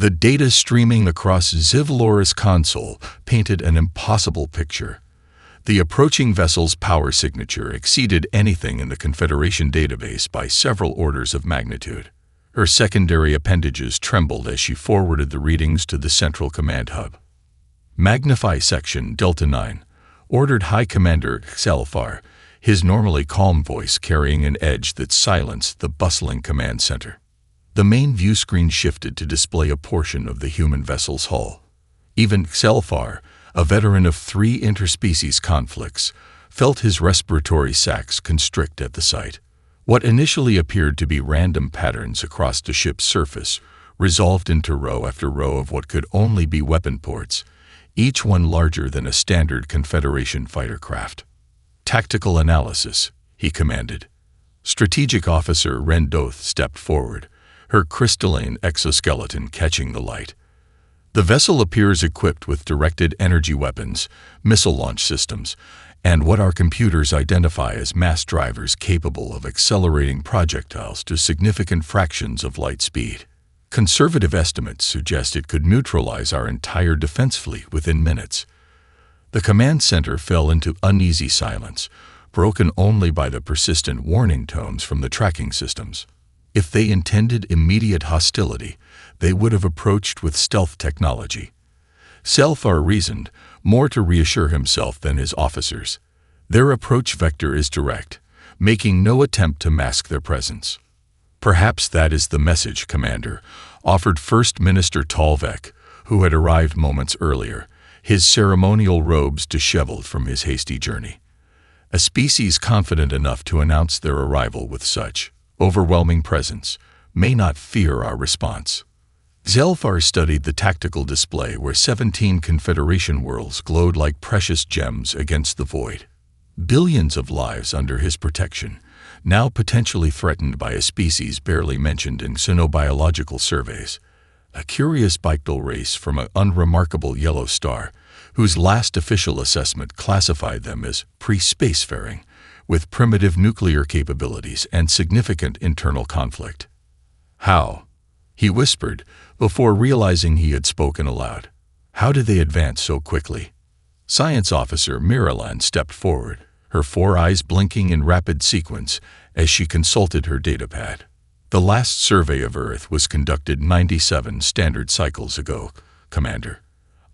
The data streaming across Zivlora's console painted an impossible picture. The approaching vessel's power signature exceeded anything in the Confederation database by several orders of magnitude. Her secondary appendages trembled as she forwarded the readings to the central command hub. "Magnify Section Delta 9, ordered High Commander HFY, his normally calm voice carrying an edge that silenced the bustling command center. The main view screen shifted to display a portion of the human vessel's hull. Even HFY, a veteran of 3 interspecies conflicts, felt his respiratory sacs constrict at the sight. What initially appeared to be random patterns across the ship's surface resolved into row after row of what could only be weapon ports, each one larger than a standard Confederation fighter craft. "Tactical analysis," he commanded. Strategic Officer Rendoth stepped forward, her crystalline exoskeleton catching the light. "The vessel appears equipped with directed energy weapons, missile launch systems, and what our computers identify as mass drivers capable of accelerating projectiles to significant fractions of light speed. Conservative estimates suggest it could neutralize our entire defense fleet within minutes." The command center fell into uneasy silence, broken only by the persistent warning tones from the tracking systems. If they intended immediate hostility, they would have approached with stealth technology. Selfar reasoned, more to reassure himself than his officers. Their approach vector is direct, making no attempt to mask their presence. "Perhaps that is the message, Commander," offered First Minister Talvek, who had arrived moments earlier, his ceremonial robes disheveled from his hasty journey. A species confident enough to announce their arrival with such overwhelming presence may not fear our response. Zelfar studied the tactical display where 17 Confederation worlds glowed like precious gems against the void. Billions of lives under his protection, now potentially threatened by a species barely mentioned in xenobiological surveys. A curious Bictal race from an unremarkable yellow star, whose last official assessment classified them as pre-spacefaring, with primitive nuclear capabilities and significant internal conflict. "How?" he whispered, before realizing he had spoken aloud. "How did they advance so quickly?" Science Officer Miralan stepped forward, her 4 eyes blinking in rapid sequence as she consulted her datapad. "The last survey of Earth was conducted 97 standard cycles ago, Commander.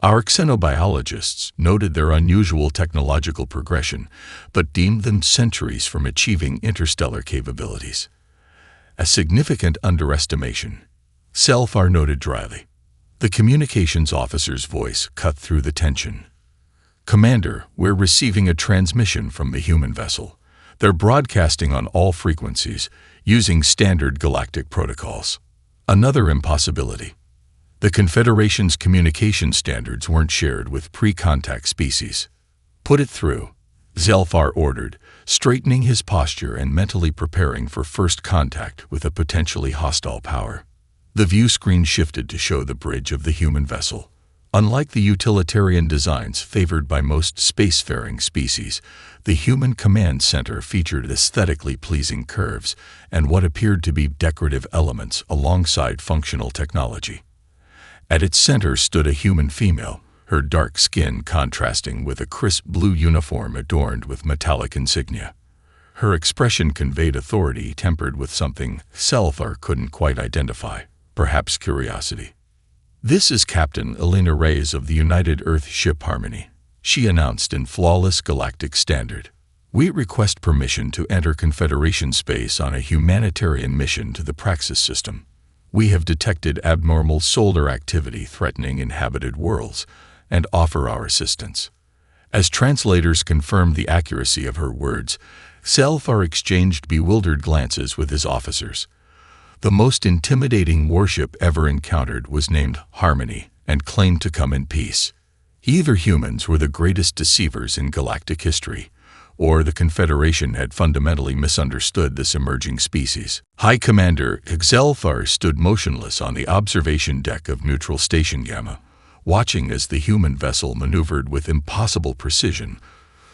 Our xenobiologists noted their unusual technological progression, but deemed them centuries from achieving interstellar capabilities. A significant underestimation," Selfar noted dryly. The communications officer's voice cut through the tension. "Commander, we're receiving a transmission from the human vessel. They're broadcasting on all frequencies, using standard galactic protocols. Another impossibility. The Confederation's communication standards weren't shared with pre-contact species." "Put it through," Zelfar ordered, straightening his posture and mentally preparing for first contact with a potentially hostile power. The view screen shifted to show the bridge of the human vessel. Unlike the utilitarian designs favored by most spacefaring species, the human command center featured aesthetically pleasing curves and what appeared to be decorative elements alongside functional technology. At its center stood a human female, her dark skin contrasting with a crisp blue uniform adorned with metallic insignia. Her expression conveyed authority tempered with something Selfar couldn't quite identify, perhaps curiosity. "This is Captain Elena Reyes of the United Earth Ship Harmony," she announced in flawless galactic standard. "We request permission to enter Confederation space on a humanitarian mission to the Praxis system. We have detected abnormal solar activity threatening inhabited worlds and offer our assistance." As translators confirmed the accuracy of her words, Selfar exchanged bewildered glances with his officers. The most intimidating warship ever encountered was named Harmony and claimed to come in peace. Either humans were the greatest deceivers in galactic history, or the Confederation had fundamentally misunderstood this emerging species. High Commander Zelfar stood motionless on the observation deck of Neutral Station Gamma, watching as the human vessel maneuvered with impossible precision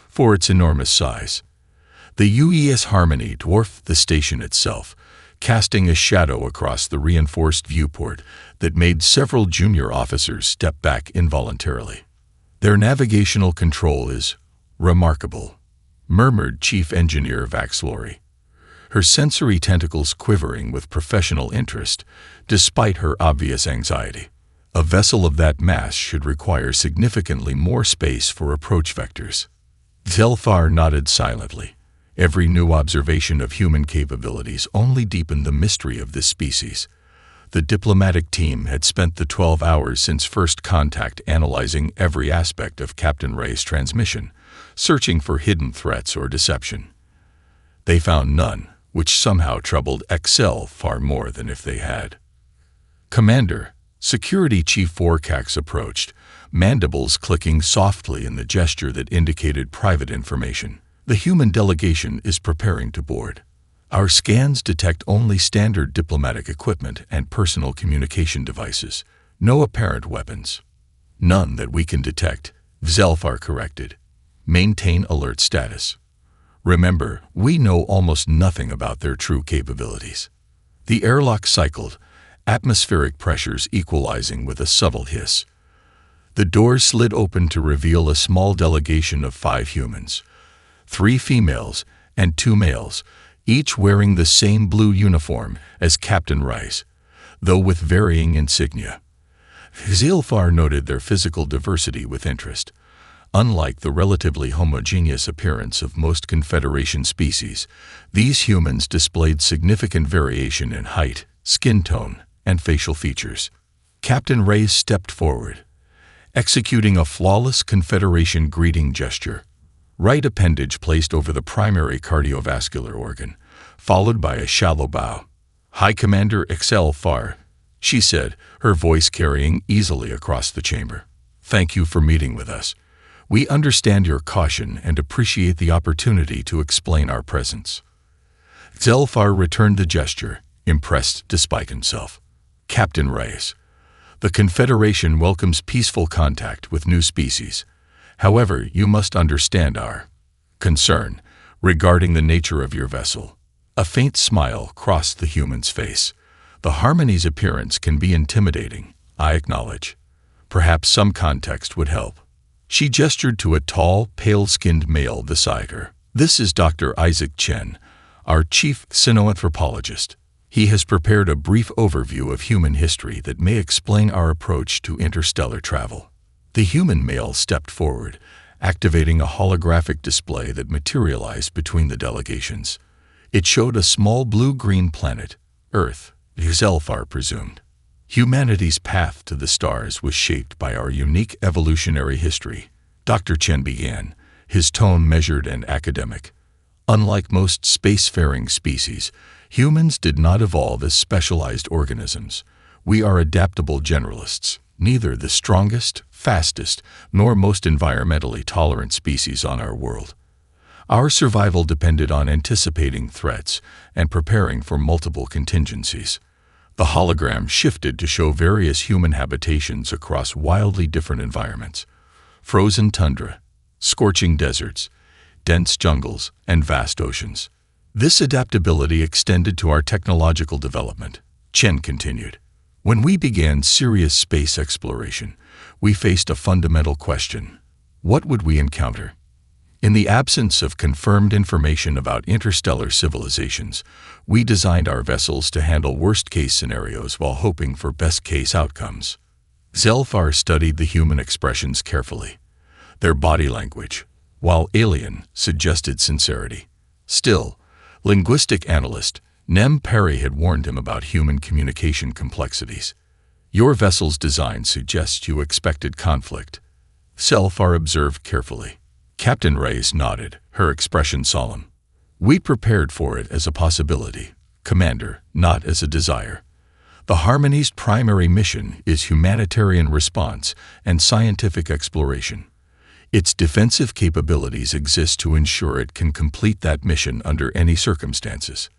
for its enormous size. The UES Harmony dwarfed the station itself, casting a shadow across the reinforced viewport that made several junior officers step back involuntarily. "Their navigational control is remarkable," murmured Chief Engineer Vaxlori, her sensory tentacles quivering with professional interest, despite her obvious anxiety. A vessel of that mass should require significantly more space for approach vectors. Zelfar nodded silently. Every new observation of human capabilities only deepened the mystery of this species. The diplomatic team had spent the 12 hours since first contact analyzing every aspect of Captain Ray's transmission, searching for hidden threats or deception. They found none, which somehow troubled Excel far more than if they had. "Commander," Security Chief Vorkax approached, mandibles clicking softly in the gesture that indicated private information. "The human delegation is preparing to board. Our scans detect only standard diplomatic equipment and personal communication devices. No apparent weapons." "None that we can detect," Zelfar corrected. "Maintain alert status. Remember, we know almost nothing about their true capabilities." The airlock cycled, atmospheric pressures equalizing with a subtle hiss. The doors slid open to reveal a small delegation of 5 humans, 3 females and 2 males, each wearing the same blue uniform as Captain Rice, though with varying insignia. Zilfar noted their physical diversity with interest. Unlike the relatively homogeneous appearance of most Confederation species, these humans displayed significant variation in height, skin tone, and facial features. Captain Reyes stepped forward, executing a flawless Confederation greeting gesture. Right appendage placed over the primary cardiovascular organ, followed by a shallow bow. "High Commander Excel Far," she said, her voice carrying easily across the chamber. "Thank you for meeting with us. We understand your caution and appreciate the opportunity to explain our presence." Zelfar returned the gesture, impressed despite himself. "Captain Reyes, the Confederation welcomes peaceful contact with new species. However, you must understand our concern regarding the nature of your vessel." A faint smile crossed the human's face. "The Harmony's appearance can be intimidating, I acknowledge. Perhaps some context would help." She gestured to a tall, pale-skinned male beside her. "This is Dr. Isaac Chen, our chief cynoanthropologist. He has prepared a brief overview of human history that may explain our approach to interstellar travel." The human male stepped forward, activating a holographic display that materialized between the delegations. It showed a small blue-green planet, Earth, Zelfar presumed. "Humanity's path to the stars was shaped by our unique evolutionary history," Dr. Chen began, his tone measured and academic. "Unlike most spacefaring species, humans did not evolve as specialized organisms. We are adaptable generalists, neither the strongest, fastest, nor most environmentally tolerant species on our world. Our survival depended on anticipating threats and preparing for multiple contingencies." The hologram shifted to show various human habitations across wildly different environments: frozen tundra, scorching deserts, dense jungles, and vast oceans. "This adaptability extended to our technological development," Chen continued. "When we began serious space exploration, we faced a fundamental question: what would we encounter? In the absence of confirmed information about interstellar civilizations, we designed our vessels to handle worst-case scenarios while hoping for best-case outcomes." Zelfar studied the human expressions carefully. Their body language, while alien, suggested sincerity. Still, linguistic analyst Nem Perry had warned him about human communication complexities. "Your vessel's design suggests you expected conflict," Zelfar observed carefully. Captain Reyes nodded, her expression solemn. "We prepared for it as a possibility, Commander, not as a desire. The Harmony's primary mission is humanitarian response and scientific exploration. Its defensive capabilities exist to ensure it can complete that mission under any circumstances."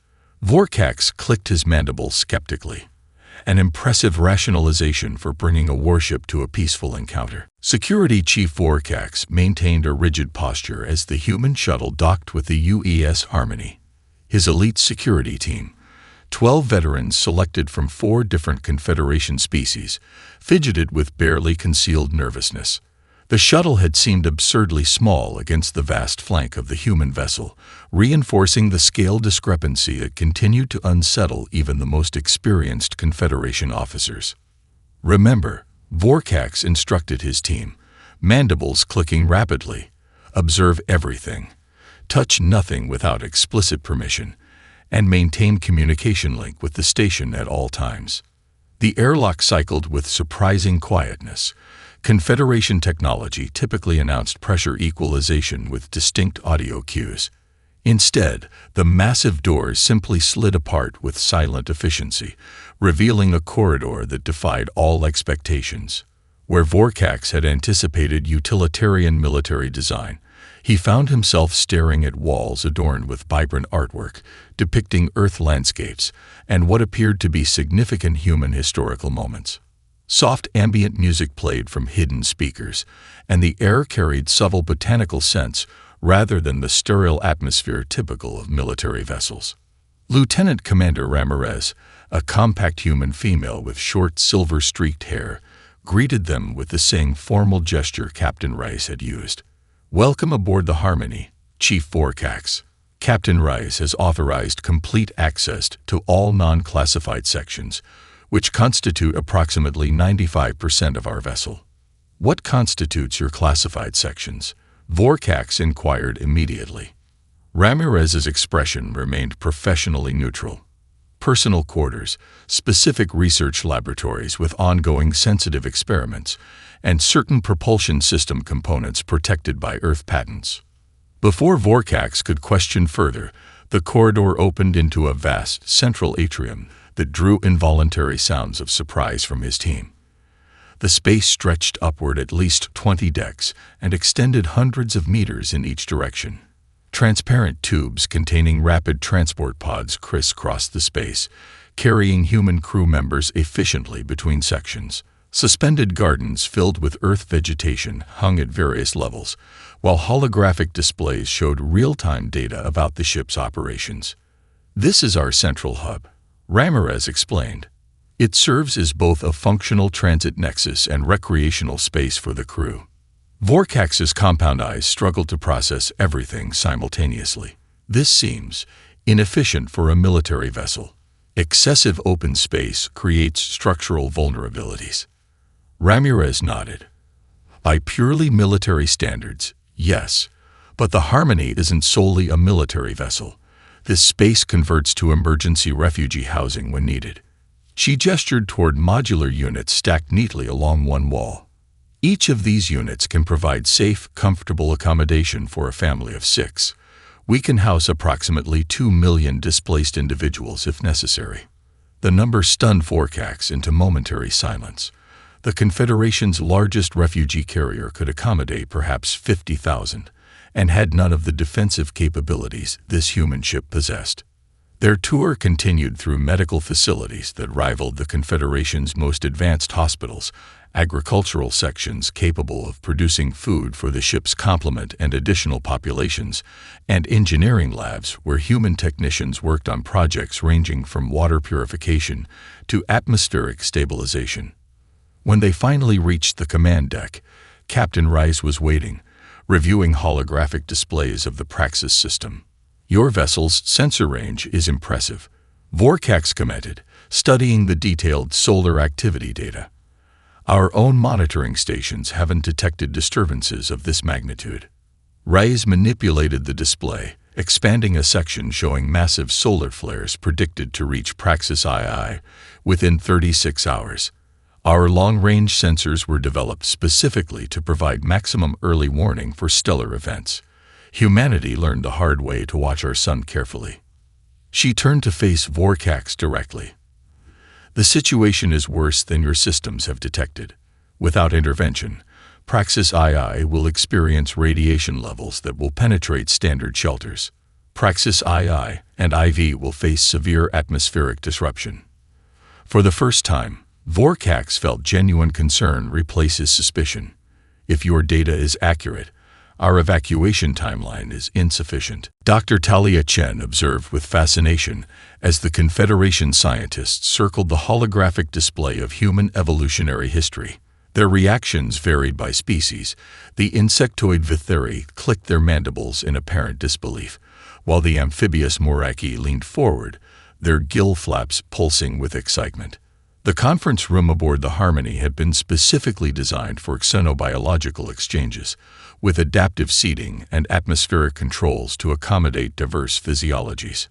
Vorkax clicked his mandibles skeptically. An impressive rationalization for bringing a warship to a peaceful encounter. Security Chief Vorkax maintained a rigid posture as the human shuttle docked with the UES Harmony. His elite security team, 12 veterans selected from 4 different Confederation species fidgeted with barely concealed nervousness. The shuttle had seemed absurdly small against the vast flank of the human vessel, reinforcing the scale discrepancy that continued to unsettle even the most experienced Confederation officers. "Remember," Vorkax instructed his team, mandibles clicking rapidly, "observe everything. Touch nothing without explicit permission, and maintain communication link with the station at all times." The airlock cycled with surprising quietness. Confederation technology typically announced pressure equalization with distinct audio cues. Instead, the massive doors simply slid apart with silent efficiency, revealing a corridor that defied all expectations. Where Vorkax had anticipated utilitarian military design, he found himself staring at walls adorned with vibrant artwork, depicting Earth landscapes and what appeared to be significant human historical moments. Soft ambient music played from hidden speakers, and the air carried subtle botanical scents rather than the sterile atmosphere typical of military vessels. Lieutenant Commander Ramirez, a compact human female with short silver-streaked hair, greeted them with the same formal gesture Captain Rice had used. "Welcome aboard the Harmony, Chief Vorkax. Captain Rice has authorized complete access to all non-classified sections, which constitute approximately 95% of our vessel." "What constitutes your classified sections?" Vorkax inquired immediately. Ramirez's expression remained professionally neutral. "Personal quarters, specific research laboratories with ongoing sensitive experiments, and certain propulsion system components protected by Earth patents." Before Vorkax could question further, the corridor opened into a vast central atrium that drew involuntary sounds of surprise from his team. The space stretched upward at least 20 decks and extended hundreds of meters in each direction. Transparent tubes containing rapid transport pods crisscrossed the space, carrying human crew members efficiently between sections. Suspended gardens filled with Earth vegetation hung at various levels, while holographic displays showed real-time data about the ship's operations. "This is our central hub," Ramirez explained. "It serves as both a functional transit nexus and recreational space for the crew." Vorkax's compound eyes struggled to process everything simultaneously. "This seems inefficient for a military vessel. Excessive open space creates structural vulnerabilities." Ramirez nodded. "By purely military standards, yes, but the Harmony isn't solely a military vessel. This space converts to emergency refugee housing when needed." She gestured toward modular units stacked neatly along one wall. "Each of these units can provide safe, comfortable accommodation for a family of 6. We can house approximately 2 million displaced individuals if necessary." The number stunned Vorkax into momentary silence. The Confederation's largest refugee carrier could accommodate perhaps 50,000, and had none of the defensive capabilities this human ship possessed. Their tour continued through medical facilities that rivaled the Confederation's most advanced hospitals, agricultural sections capable of producing food for the ship's complement and additional populations, and engineering labs where human technicians worked on projects ranging from water purification to atmospheric stabilization. When they finally reached the command deck, Captain Rice was waiting, reviewing holographic displays of the Praxis system. "Your vessel's sensor range is impressive," Vorkax commented, studying the detailed solar activity data. "Our own monitoring stations haven't detected disturbances of this magnitude." Rice manipulated the display, expanding a section showing massive solar flares predicted to reach Praxis II within 36 hours. "Our long-range sensors were developed specifically to provide maximum early warning for stellar events. Humanity learned the hard way to watch our sun carefully." She turned to face Vorkax directly. "The situation is worse than your systems have detected. Without intervention, Praxis II will experience radiation levels that will penetrate standard shelters. Praxis II and IV will face severe atmospheric disruption." For the first time, Vorkax felt genuine concern replace his suspicion. "If your data is accurate, Our evacuation timeline is insufficient. Dr. Talia Chen observed with fascination as the Confederation scientists circled the holographic display of human evolutionary history. Their reactions varied by species. The insectoid Vitheri clicked their mandibles in apparent disbelief, while the amphibious Moraki leaned forward, their gill flaps pulsing with excitement. The conference room aboard the Harmony had been specifically designed for xenobiological exchanges, with adaptive seating and atmospheric controls to accommodate diverse physiologies.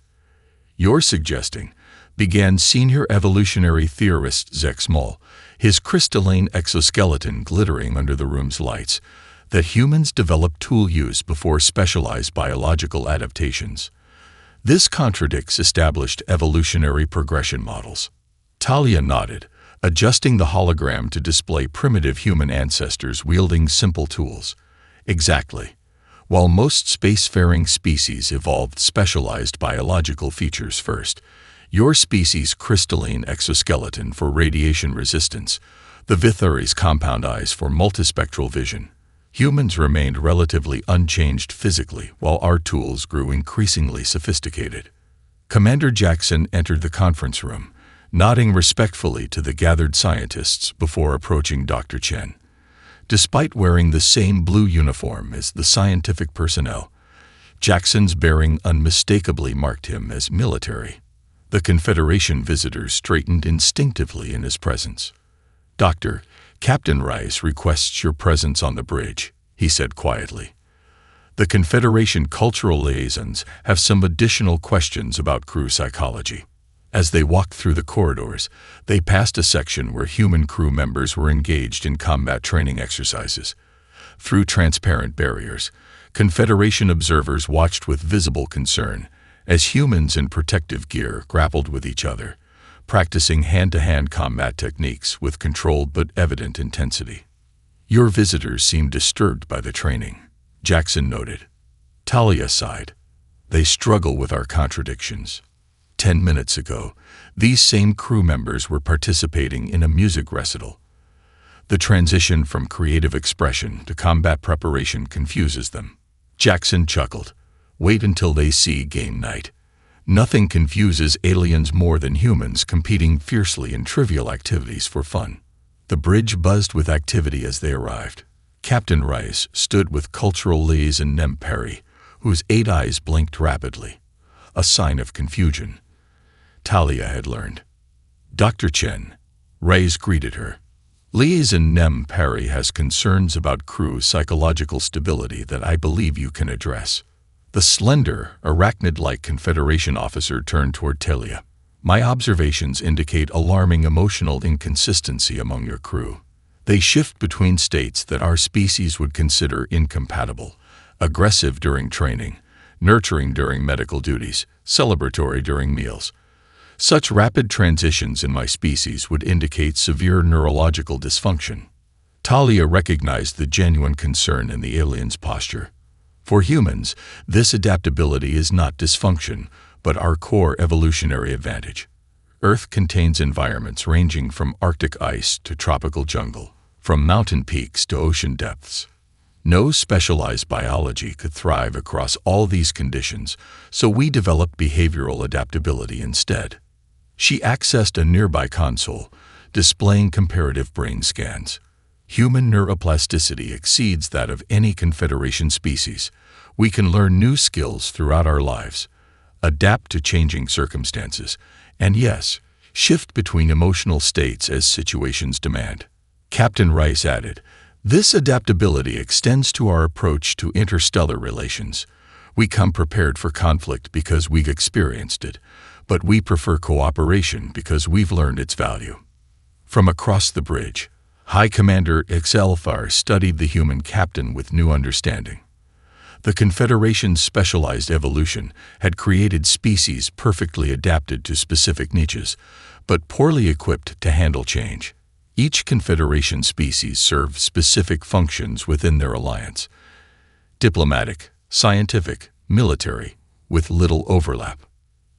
"You're suggesting," began senior evolutionary theorist Zek Small, his crystalline exoskeleton glittering under the room's lights, "that humans develop tool use before specialized biological adaptations. This contradicts established evolutionary progression models." Talia nodded, adjusting the hologram to display primitive human ancestors wielding simple tools. "Exactly. While most spacefaring species evolved specialized biological features first, your species' crystalline exoskeleton for radiation resistance, the Vitheri's compound eyes for multispectral vision. Humans remained relatively unchanged physically while our tools grew increasingly sophisticated." Commander Jackson entered the conference room, nodding respectfully to the gathered scientists before approaching Dr. Chen. Despite wearing the same blue uniform as the scientific personnel, Jackson's bearing unmistakably marked him as military. The Confederation visitors straightened instinctively in his presence. "Doctor, Captain Rice requests your presence on the bridge," he said quietly. "The Confederation cultural liaisons have some additional questions about crew psychology." As they walked through the corridors, they passed a section where human crew members were engaged in combat training exercises. Through transparent barriers, Confederation observers watched with visible concern as humans in protective gear grappled with each other, practicing hand-to-hand combat techniques with controlled but evident intensity. "Your visitors seem disturbed by the training," Jackson noted. Talia sighed. "They struggle with our contradictions. 10 minutes ago, these same crew members were participating in a music recital. The transition from creative expression to combat preparation confuses them." Jackson chuckled. "Wait until they see game night. Nothing confuses aliens more than humans competing fiercely in trivial activities for fun." The bridge buzzed with activity as they arrived. Captain Rice stood with cultural liaison Nem Perry, whose 8 eyes blinked rapidly, a sign of confusion. Talia had learned. "Dr. Chen," Rice greeted her. "Liaison Nem Perry has concerns about crew psychological stability that I believe you can address." The slender, arachnid-like Confederation officer turned toward Talia. "My observations indicate alarming emotional inconsistency among your crew. They shift between states that our species would consider incompatible: aggressive during training, nurturing during medical duties, celebratory during meals. Such rapid transitions in my species would indicate severe neurological dysfunction." Talia recognized the genuine concern in the alien's posture. "For humans, this adaptability is not dysfunction, but our core evolutionary advantage. Earth contains environments ranging from Arctic ice to tropical jungle, from mountain peaks to ocean depths. No specialized biology could thrive across all these conditions, so we developed behavioral adaptability instead." She accessed a nearby console, displaying comparative brain scans. "Human neuroplasticity exceeds that of any Confederation species. We can learn new skills throughout our lives, adapt to changing circumstances, and yes, shift between emotional states as situations demand." Captain Rice added, "This adaptability extends to our approach to interstellar relations. We come prepared for conflict because we've experienced it, but we prefer cooperation because we've learned its value." From across the bridge, High Commander Exelfar studied the human captain with new understanding. The Confederation's specialized evolution had created species perfectly adapted to specific niches, but poorly equipped to handle change. Each Confederation species served specific functions within their alliance: diplomatic, scientific, military, with little overlap.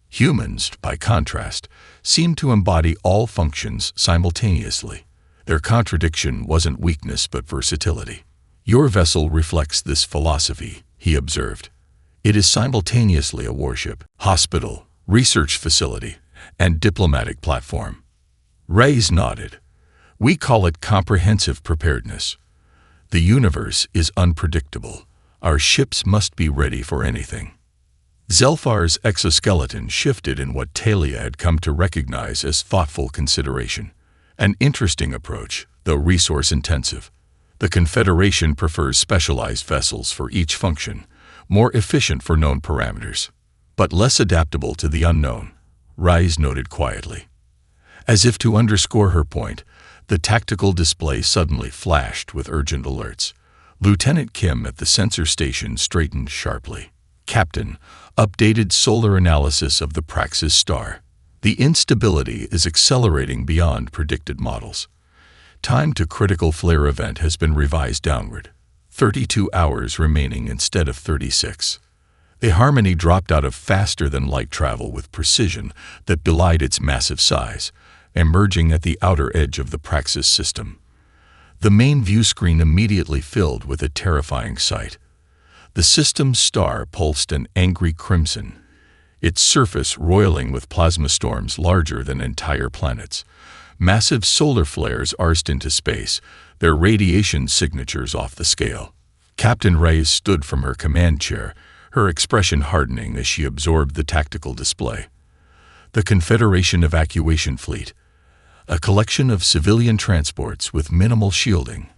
Humans, by contrast, seemed to embody all functions simultaneously. Their contradiction wasn't weakness but versatility. "Your vessel reflects this philosophy," he observed. "It is simultaneously a warship, hospital, research facility, and diplomatic platform." Reyes nodded. "We call it comprehensive preparedness. The universe is unpredictable. Our ships must be ready for anything." Zelfar's exoskeleton shifted in what Talia had come to recognize as thoughtful consideration. An interesting approach, though resource-intensive. The Confederation prefers specialized vessels for each function, more efficient for known parameters, but less adaptable to the unknown, Reyes noted quietly. As if to underscore her point, the tactical display suddenly flashed with urgent alerts. Lieutenant Kim at the sensor station straightened sharply. "Captain, updated solar analysis of the Praxis star. The instability is accelerating beyond predicted models. Time to critical flare event has been revised downward. 32 hours remaining instead of 36. The Harmony dropped out of faster-than-light travel with precision that belied its massive size, emerging at the outer edge of the Praxis system. The main view screen immediately filled with a terrifying sight. The system's star pulsed an angry crimson, its surface roiling with plasma storms larger than entire planets. Massive solar flares arced into space, their radiation signatures off the scale. Captain Reyes stood from her command chair, her expression hardening as she absorbed the tactical display. The Confederation Evacuation Fleet, a collection of civilian transports with minimal shielding,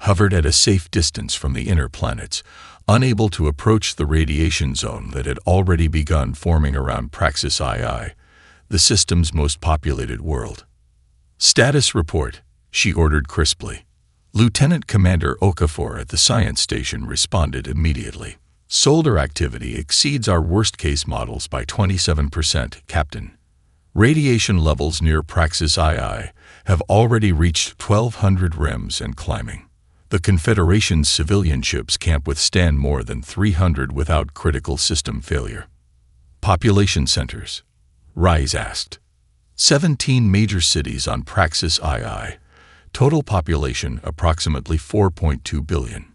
hovered at a safe distance from the inner planets, unable to approach the radiation zone that had already begun forming around Praxis II, the system's most populated world. "Status report," she ordered crisply. Lieutenant Commander Okafor at the science station responded immediately. "Solar activity exceeds our worst-case models by 27%, Captain. Radiation levels near Praxis II have already reached 1,200 rems and climbing. The Confederation's civilian ships can't withstand more than 300 without critical system failure." "Population centers?" Reyes asked. 17 major cities on Praxis II. Total population approximately 4.2 billion.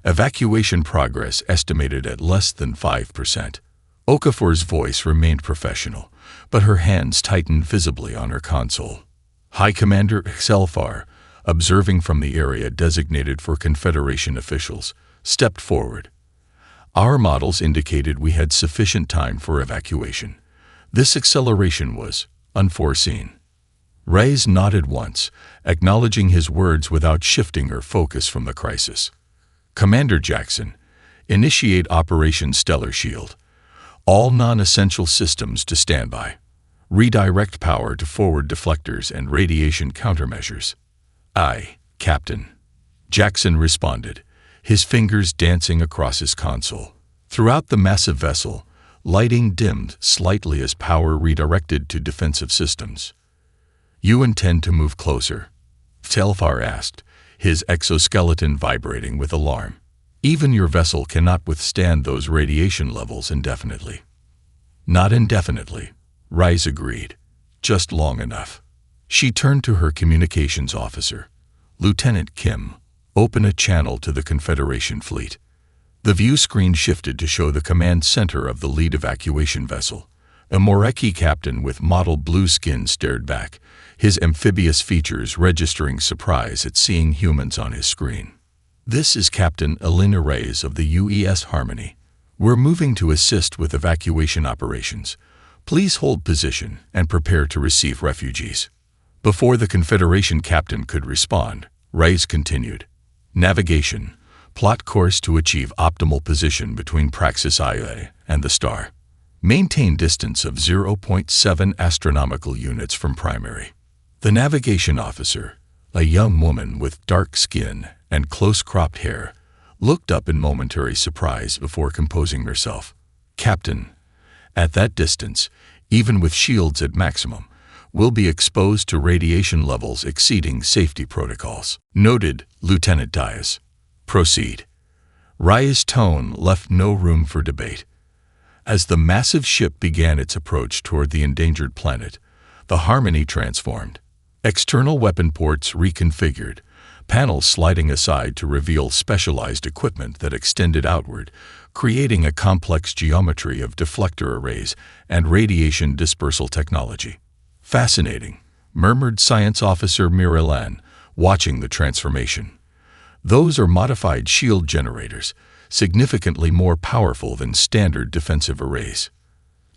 Evacuation progress estimated at less than 5%. Okafor's voice remained professional, but her hands tightened visibly on her console. High Commander Zelfar, observing from the area designated for Confederation officials, stepped forward. "Our models indicated we had sufficient time for evacuation. This acceleration was unforeseen." Reyes nodded once, acknowledging his words without shifting her focus from the crisis. "Commander Jackson, initiate Operation Stellar Shield. All non-essential systems to standby. Redirect power to forward deflectors and radiation countermeasures." "Aye, Captain," Jackson responded, his fingers dancing across his console. Throughout the massive vessel, lighting dimmed slightly as power redirected to defensive systems. "You intend to move closer?" Telfar asked, his exoskeleton vibrating with alarm. "Even your vessel cannot withstand those radiation levels indefinitely." "Not indefinitely," Reyes agreed. "Just long enough." She turned to her communications officer. "Lieutenant Kim, open a channel to the Confederation fleet." The view screen shifted to show the command center of the lead evacuation vessel. A Moreki captain with mottled blue skin stared back, his amphibious features registering surprise at seeing humans on his screen. "This is Captain Elena Reyes of the UES Harmony. We're moving to assist with evacuation operations. Please hold position and prepare to receive refugees." Before the Confederation captain could respond, Reyes continued. "Navigation. Plot course to achieve optimal position between Praxis IA and the star. Maintain distance of 0.7 astronomical units from primary." The navigation officer, a young woman with dark skin and close-cropped hair, looked up in momentary surprise before composing herself. "Captain, at that distance, even with shields at maximum, will be exposed to radiation levels exceeding safety protocols," noted Lieutenant Diaz. "Proceed." Reyes' tone left no room for debate. As the massive ship began its approach toward the endangered planet, the Harmony transformed. External weapon ports reconfigured, panels sliding aside to reveal specialized equipment that extended outward, creating a complex geometry of deflector arrays and radiation dispersal technology. "Fascinating," murmured Science Officer Miralan, watching the transformation. "Those are modified shield generators, significantly more powerful than standard defensive arrays."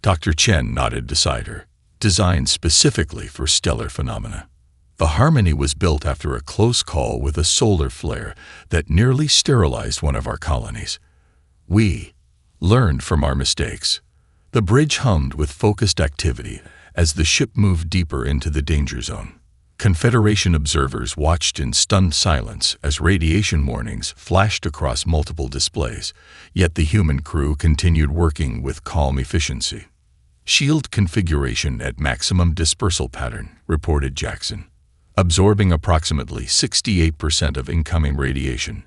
Dr. Chen nodded beside her. "Designed specifically for stellar phenomena. The Harmony was built after a close call with a solar flare that nearly sterilized one of our colonies. We learned from our mistakes." The bridge hummed with focused activity as the ship moved deeper into the danger zone. Confederation observers watched in stunned silence as radiation warnings flashed across multiple displays, yet the human crew continued working with calm efficiency. "Shield configuration at maximum dispersal pattern," reported Jackson, "absorbing approximately 68% of incoming radiation.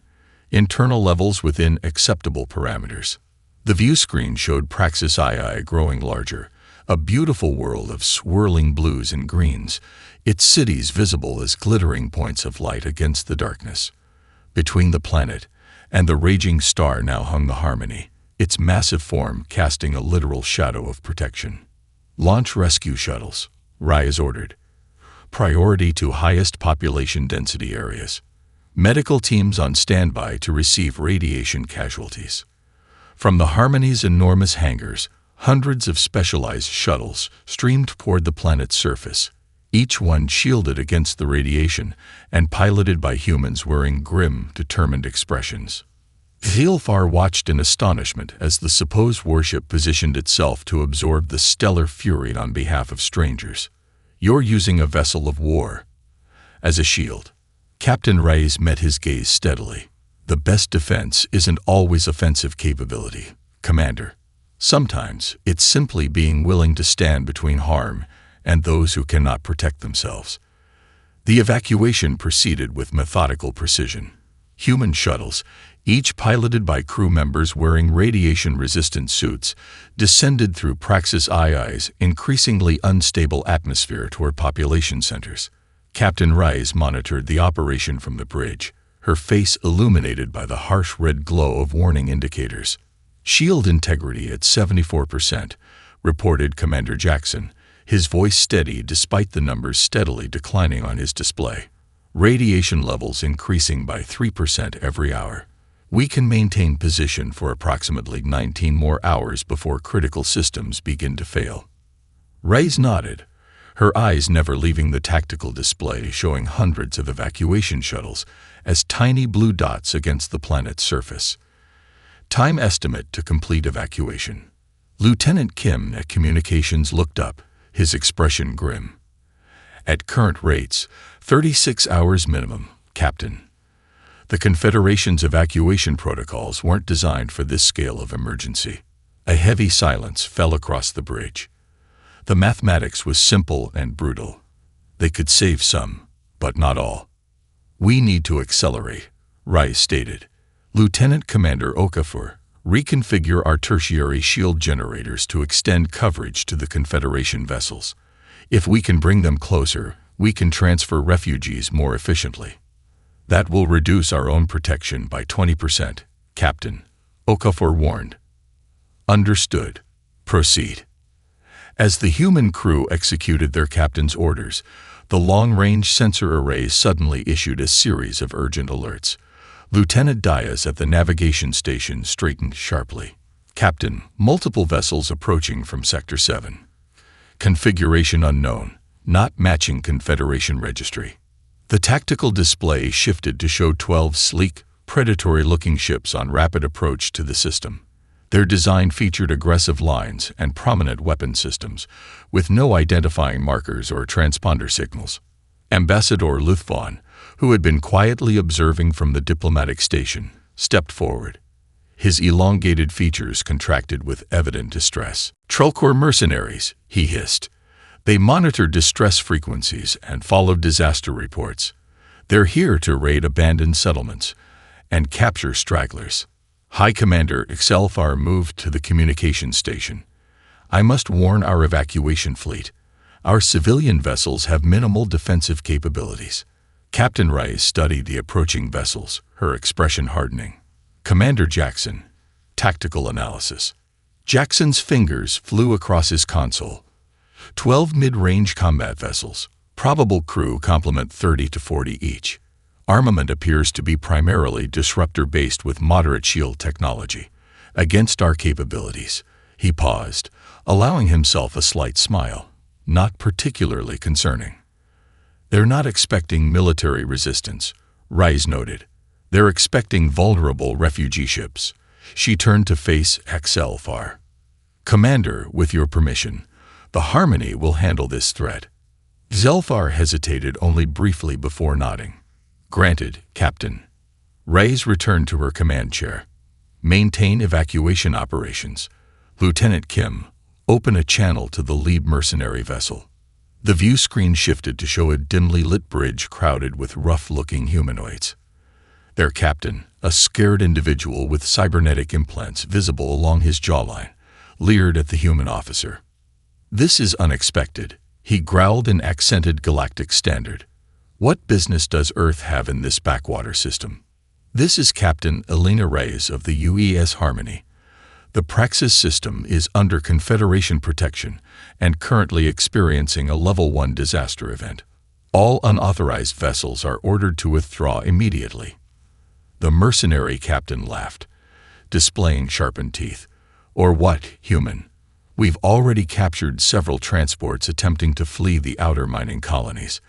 Internal levels within acceptable parameters." The view screen showed Praxis II growing larger, a beautiful world of swirling blues and greens, its cities visible as glittering points of light against the darkness. Between the planet and the raging star now hung the Harmony, its massive form casting a literal shadow of protection. "Launch rescue shuttles," Rais ordered. "Priority to highest population density areas. Medical teams on standby to receive radiation casualties." From the Harmony's enormous hangars, hundreds of specialized shuttles streamed toward the planet's surface, each one shielded against the radiation and piloted by humans wearing grim, determined expressions. Zilfar watched in astonishment as the supposed warship positioned itself to absorb the stellar fury on behalf of strangers. "You're using a vessel of war as a shield." Captain Rais met his gaze steadily. "The best defense isn't always offensive capability, Commander. Sometimes it's simply being willing to stand between harm and those who cannot protect themselves." The evacuation proceeded with methodical precision. Human shuttles, each piloted by crew members wearing radiation-resistant suits, descended through Praxis II's increasingly unstable atmosphere toward population centers. Captain Rais monitored the operation from the bridge, her face illuminated by the harsh red glow of warning indicators. "Shield integrity at 74%, reported Commander Jackson, his voice steady despite the numbers steadily declining on his display. "Radiation levels increasing by 3% every hour. We can maintain position for approximately 19 more hours before critical systems begin to fail." Rais nodded, her eyes never leaving the tactical display showing hundreds of evacuation shuttles as tiny blue dots against the planet's surface. "Time estimate to complete evacuation." Lieutenant Kim at Communications looked up, his expression grim. "At current rates, 36 hours minimum, Captain." The Confederation's evacuation protocols weren't designed for this scale of emergency. A heavy silence fell across the bridge. The mathematics was simple and brutal. They could save some, but not all. "We need to accelerate," Rais stated. "Lieutenant Commander Okafor, reconfigure our tertiary shield generators to extend coverage to the Confederation vessels. If we can bring them closer, we can transfer refugees more efficiently. That will reduce our own protection by 20%, Captain," Okafor warned. "Understood. Proceed." As the human crew executed their captain's orders, the long-range sensor array suddenly issued a series of urgent alerts. Lieutenant Diaz at the navigation station straightened sharply. "Captain, multiple vessels approaching from Sector 7. Configuration unknown, not matching Confederation registry." The tactical display shifted to show 12 sleek, predatory-looking ships on rapid approach to the system. Their design featured aggressive lines and prominent weapon systems, with no identifying markers or transponder signals. Ambassador Luthvon, who had been quietly observing from the diplomatic station, stepped forward. His elongated features contracted with evident distress. "Trelcor mercenaries," he hissed. "They monitor distress frequencies and follow disaster reports. They're here to raid abandoned settlements and capture stragglers." High Commander Excelfar moved to the communications station. "I must warn our evacuation fleet. Our civilian vessels have minimal defensive capabilities. Captain Rice studied the approaching vessels, her expression hardening. Commander Jackson, tactical analysis. Jackson's fingers flew across his console. 12 mid-range combat vessels. Probable crew complement 30 to 40 each. Armament appears to be primarily disruptor-based with moderate shield technology. Against our capabilities. He paused, allowing himself a slight smile. Not particularly concerning. They're not expecting military resistance, Rice noted. They're expecting vulnerable refugee ships. She turned to face HFY. Commander, with your permission, the Harmony will handle this threat. Zelfar hesitated only briefly before nodding. Granted, Captain. Rice returned to her command chair. Maintain evacuation operations. Lieutenant Kim, open a channel to the lead mercenary vessel. The view screen shifted to show a dimly lit bridge crowded with rough-looking humanoids. Their captain, a scared individual with cybernetic implants visible along his jawline, leered at the human officer. This is unexpected, he growled in accented Galactic standard. What business does Earth have in this backwater system? This is Captain Elena Reyes of the UES Harmony. The Praxis system is under Confederation protection and currently experiencing a Level 1 disaster event. All unauthorized vessels are ordered to withdraw immediately. The mercenary captain laughed, displaying sharpened teeth. Or what, human? We've already captured several transports attempting to flee the outer mining colonies.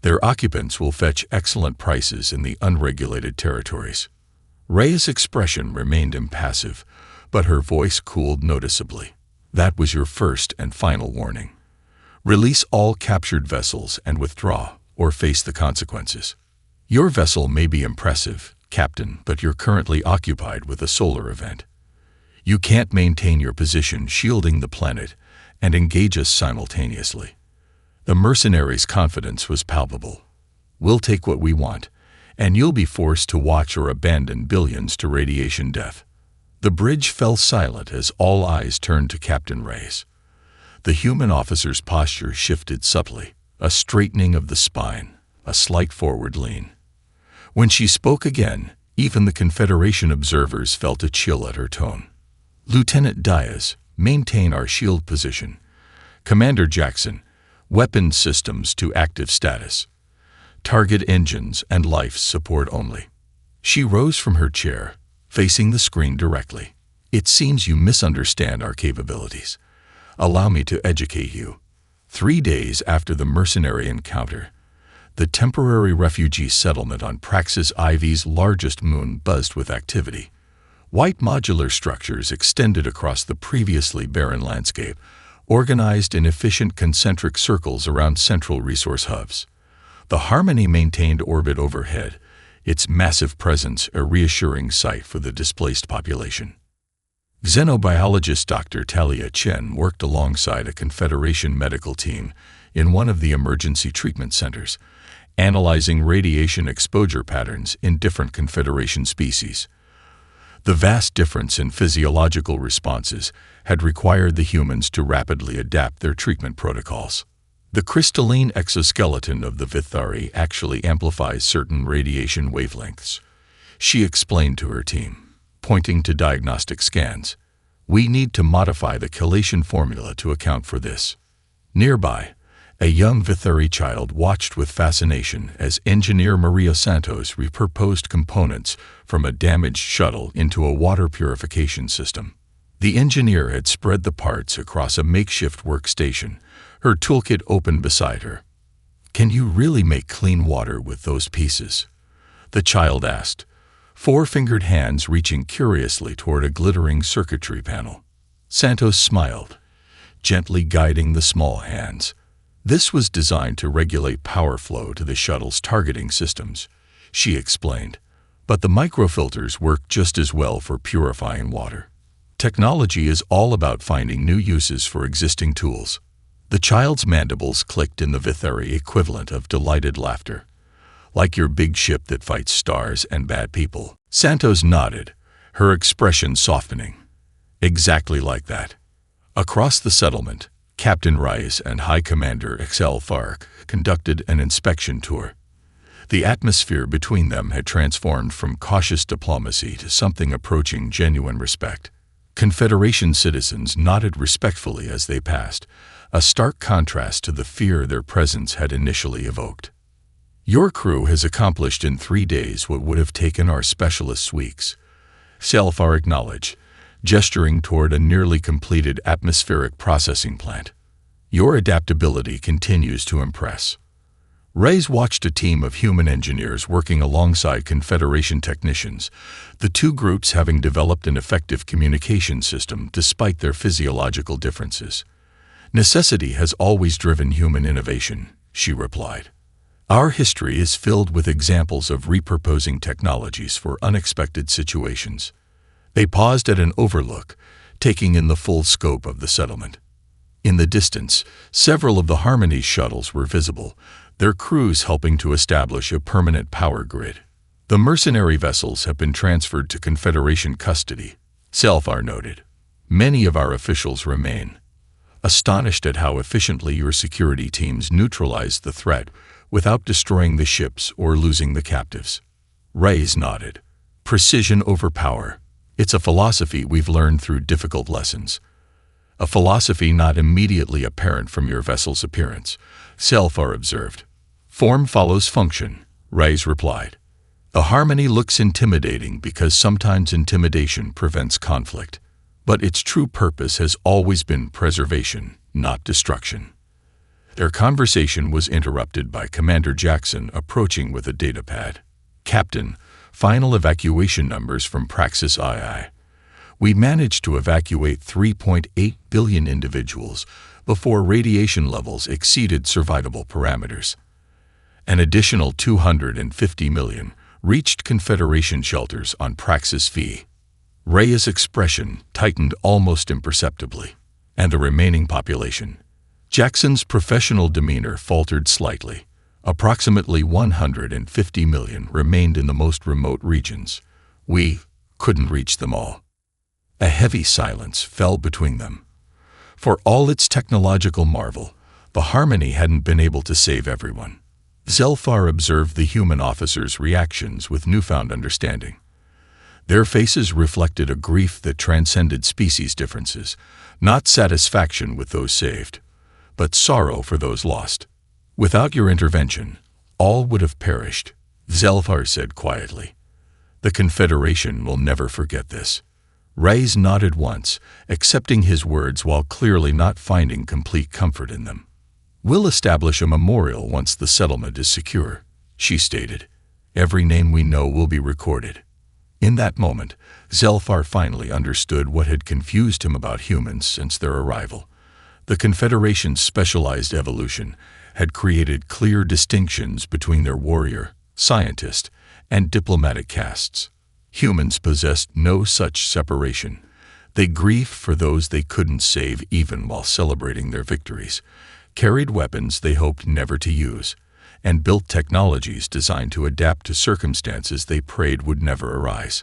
Their occupants will fetch excellent prices in the unregulated territories. Reyes' expression remained impassive, but her voice cooled noticeably. That was your first and final warning. Release all captured vessels and withdraw, or face the consequences. Your vessel may be impressive, Captain, but you're currently occupied with a solar event. You can't maintain your position shielding the planet and engage us simultaneously. The mercenary's confidence was palpable. We'll take what we want, and you'll be forced to watch or abandon billions to radiation death. The bridge fell silent as all eyes turned to Captain Reyes. The human officer's posture shifted subtly, a straightening of the spine, a slight forward lean. When she spoke again, even the Confederation observers felt a chill at her tone. Lieutenant Diaz, maintain our shield position. Commander Jackson, weapon systems to active status. Target engines and life support only. She rose from her chair, facing the screen directly. It seems you misunderstand our capabilities. Allow me to educate you. 3 days after the mercenary encounter, the temporary refugee settlement on Praxis IV's largest moon buzzed with activity. White modular structures extended across the previously barren landscape, organized in efficient concentric circles around central resource hubs. The Harmony maintained orbit overhead, its massive presence a reassuring sight for the displaced population. Xenobiologist Dr. Talia Chen worked alongside a Confederation medical team in one of the emergency treatment centers, analyzing radiation exposure patterns in different Confederation species. The vast difference in physiological responses had required the humans to rapidly adapt their treatment protocols. The crystalline exoskeleton of the Vithari actually amplifies certain radiation wavelengths, she explained to her team, pointing to diagnostic scans. We need to modify the chelation formula to account for this. Nearby, a young Vithari child watched with fascination as engineer Maria Santos repurposed components from a damaged shuttle into a water purification system. The engineer had spread the parts across a makeshift workstation, her toolkit open beside her. Can you really make clean water with those pieces? The child asked, four-fingered hands reaching curiously toward a glittering circuitry panel. Santos smiled, gently guiding the small hands. This was designed to regulate power flow to the shuttle's targeting systems, she explained. But the microfilters work just as well for purifying water. Technology is all about finding new uses for existing tools. The child's mandibles clicked in the Vithari equivalent of delighted laughter. Like your big ship that fights stars and bad people. Santos nodded, her expression softening. Exactly like that. Across the settlement, Captain Rice and High Commander XL Fark conducted an inspection tour. The atmosphere between them had transformed from cautious diplomacy to something approaching genuine respect. Confederation citizens nodded respectfully as they passed, a stark contrast to the fear their presence had initially evoked. "Your crew has accomplished in 3 days what would have taken our specialists weeks," Salfar acknowledged, gesturing toward a nearly completed atmospheric processing plant. "Your adaptability continues to impress." Reyes watched a team of human engineers working alongside Confederation technicians, the two groups having developed an effective communication system despite their physiological differences. "Necessity has always driven human innovation," she replied. "Our history is filled with examples of repurposing technologies for unexpected situations." They paused at an overlook, taking in the full scope of the settlement. In the distance, several of the Harmony shuttles were visible, their crews helping to establish a permanent power grid. "The mercenary vessels have been transferred to Confederation custody," Salfar noted. "Many of our officials remain." "Astonished at how efficiently your security teams neutralized the threat without destroying the ships or losing the captives." Reyes nodded. "Precision over power. It's a philosophy we've learned through difficult lessons." "A philosophy not immediately apparent from your vessel's appearance," Salfar observed. "Form follows function," Reyes replied. "A Harmony looks intimidating because sometimes intimidation prevents conflict. But its true purpose has always been preservation, not destruction." Their conversation was interrupted by Commander Jackson approaching with a datapad. "Captain, final evacuation numbers from Praxis II. We managed to evacuate 3.8 billion individuals before radiation levels exceeded survivable parameters. An additional 250 million reached Confederation shelters on Praxis V." Reyes' expression tightened almost imperceptibly. "And the remaining population?" Jackson's professional demeanor faltered slightly. "Approximately 150 million remained in the most remote regions. We couldn't reach them all." A heavy silence fell between them. For all its technological marvel, the Harmony hadn't been able to save everyone. Salfar observed the human officers' reactions with newfound understanding. Their faces reflected a grief that transcended species differences, not satisfaction with those saved, but sorrow for those lost. "Without your intervention, all would have perished," Salfar said quietly. "The Confederation will never forget this." Reyes nodded once, accepting his words while clearly not finding complete comfort in them. "We'll establish a memorial once the settlement is secure," she stated. "Every name we know will be recorded." In that moment, Salfar finally understood what had confused him about humans since their arrival. The Confederation's specialized evolution had created clear distinctions between their warrior, scientist, and diplomatic castes. Humans possessed no such separation. They grieved for those they couldn't save even while celebrating their victories, carried weapons they hoped never to use, and built technologies designed to adapt to circumstances they prayed would never arise.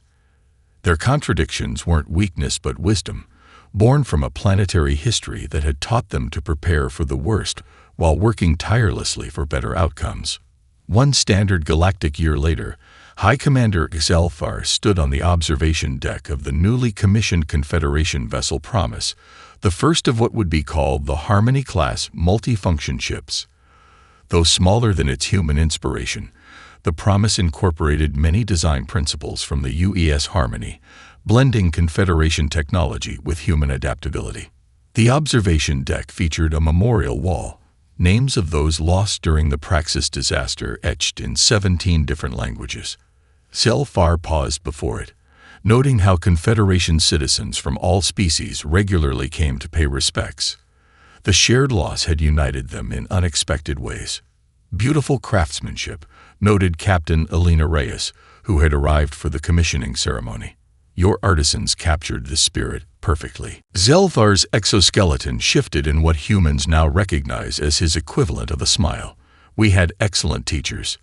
Their contradictions weren't weakness but wisdom, born from a planetary history that had taught them to prepare for the worst while working tirelessly for better outcomes. One standard galactic year later, High Commander Salfar stood on the observation deck of the newly commissioned Confederation vessel Promise, the first of what would be called the Harmony-class multifunction ships. Though smaller than its human inspiration, the Promise incorporated many design principles from the UES Harmony, blending Confederation technology with human adaptability. The observation deck featured a memorial wall, names of those lost during the Praxis disaster etched in 17 different languages. Salfar paused before it, noting how Confederation citizens from all species regularly came to pay respects. The shared loss had united them in unexpected ways. "Beautiful craftsmanship," noted Captain Elena Reyes, who had arrived for the commissioning ceremony. "Your artisans captured the spirit perfectly." Salfar's exoskeleton shifted in what humans now recognize as his equivalent of a smile. "We had excellent teachers.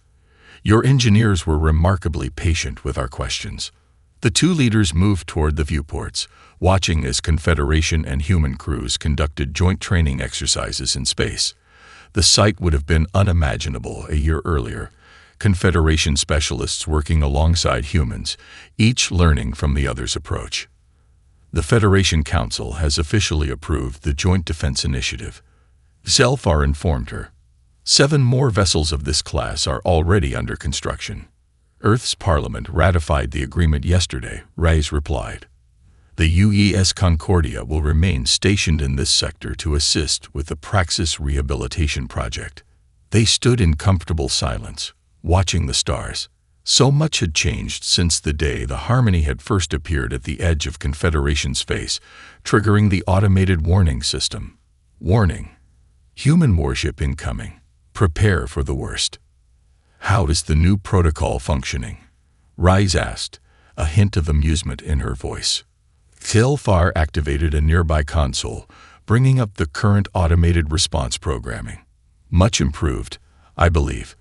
Your engineers were remarkably patient with our questions." The two leaders moved toward the viewports, watching as Confederation and human crews conducted joint training exercises in space. The sight would have been unimaginable a year earlier. Confederation specialists working alongside humans, each learning from the other's approach. The Federation Council has officially approved the Joint Defense Initiative. Zelfar informed her. 7 more vessels of this class are already under construction. Earth's Parliament ratified the agreement yesterday, Reyes replied. The UES Concordia will remain stationed in this sector to assist with the Praxis Rehabilitation Project. They stood in comfortable silence, watching the stars. So much had changed since the day the Harmony had first appeared at the edge of Confederation space, triggering the automated warning system. Warning. Human warship incoming. Prepare for the worst. How is the new protocol functioning? Reyes asked, a hint of amusement in her voice. Zelfar activated a nearby console, bringing up the current automated response programming. Much improved, I believe.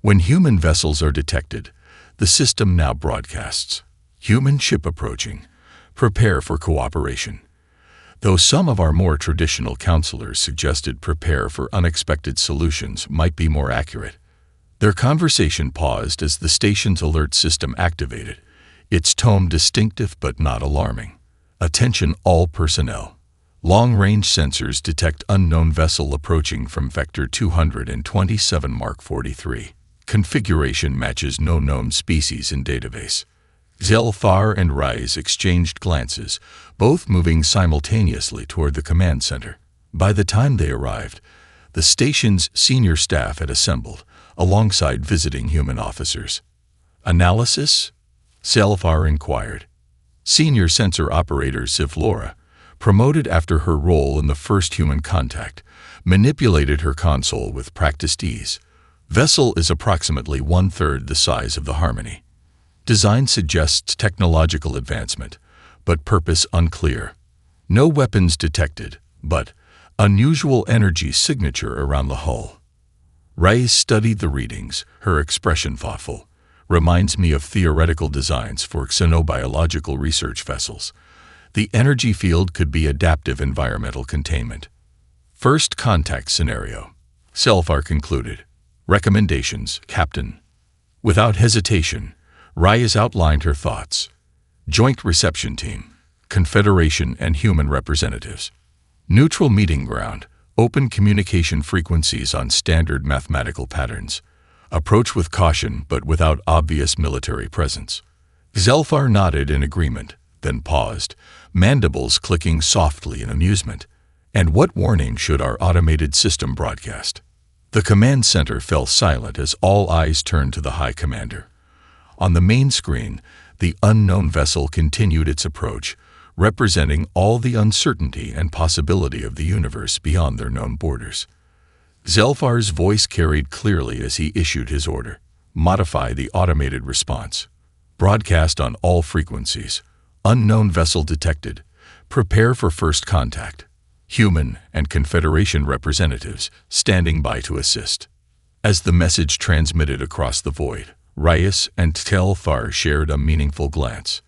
When human vessels are detected, the system now broadcasts, human ship approaching, prepare for cooperation. Though some of our more traditional counselors suggested prepare for unexpected solutions might be more accurate. Their conversation paused as the station's alert system activated, its tone distinctive but not alarming. Attention all personnel. Long-range sensors detect unknown vessel approaching from Vector 227 Mark 43. Configuration matches no known species in database. Zelfar and Reyes exchanged glances, both moving simultaneously toward the command center. By the time they arrived, the station's senior staff had assembled, alongside visiting human officers. Analysis? Zelfar inquired. Senior sensor operator Zivlora, promoted after her role in the first human contact, manipulated her console with practiced ease. Vessel is approximately 1/3 the size of the Harmony. Design suggests technological advancement, but purpose unclear. No weapons detected, but unusual energy signature around the hull. Reyes studied the readings, her expression thoughtful. Reminds me of theoretical designs for xenobiological research vessels. The energy field could be adaptive environmental containment. First contact scenario. Zelfar concluded. Recommendations, Captain. Without hesitation, Reyes outlined her thoughts. Joint reception team, Confederation and human representatives. Neutral meeting ground, open communication frequencies on standard mathematical patterns. Approach with caution but without obvious military presence. Zelfar nodded in agreement, then paused, mandibles clicking softly in amusement. And what warning should our automated system broadcast? The command center fell silent as all eyes turned to the High Commander. On the main screen, the unknown vessel continued its approach, representing all the uncertainty and possibility of the universe beyond their known borders. Zelfar's voice carried clearly as he issued his order. Modify the automated response. Broadcast on all frequencies. Unknown vessel detected. Prepare for first contact. Human and Confederation representatives standing by to assist. As the message transmitted across the void, Reyes and Zelfar shared a meaningful glance.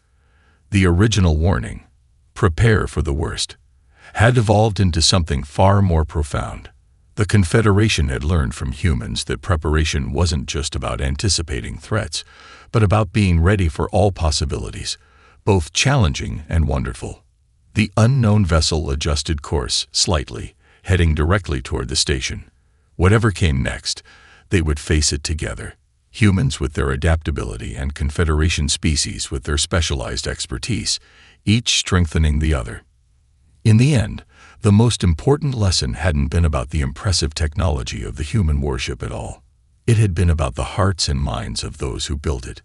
The original warning, prepare for the worst, had evolved into something far more profound. The Confederation had learned from humans that preparation wasn't just about anticipating threats, but about being ready for all possibilities, both challenging and wonderful. The unknown vessel adjusted course slightly, heading directly toward the station. Whatever came next, they would face it together. Humans with their adaptability and Confederation species with their specialized expertise, each strengthening the other. In the end, the most important lesson hadn't been about the impressive technology of the human warship at all. It had been about the hearts and minds of those who built it,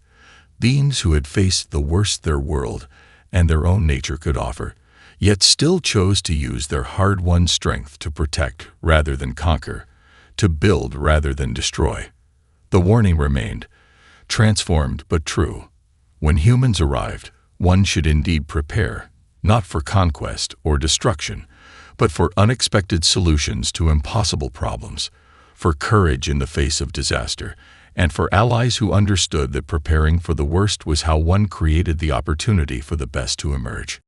beings who had faced the worst their world and their own nature could offer, yet still chose to use their hard-won strength to protect rather than conquer, to build rather than destroy. The warning remained, transformed but true. When humans arrived, one should indeed prepare, not for conquest or destruction, but for unexpected solutions to impossible problems, for courage in the face of disaster, and for allies who understood that preparing for the worst was how one created the opportunity for the best to emerge.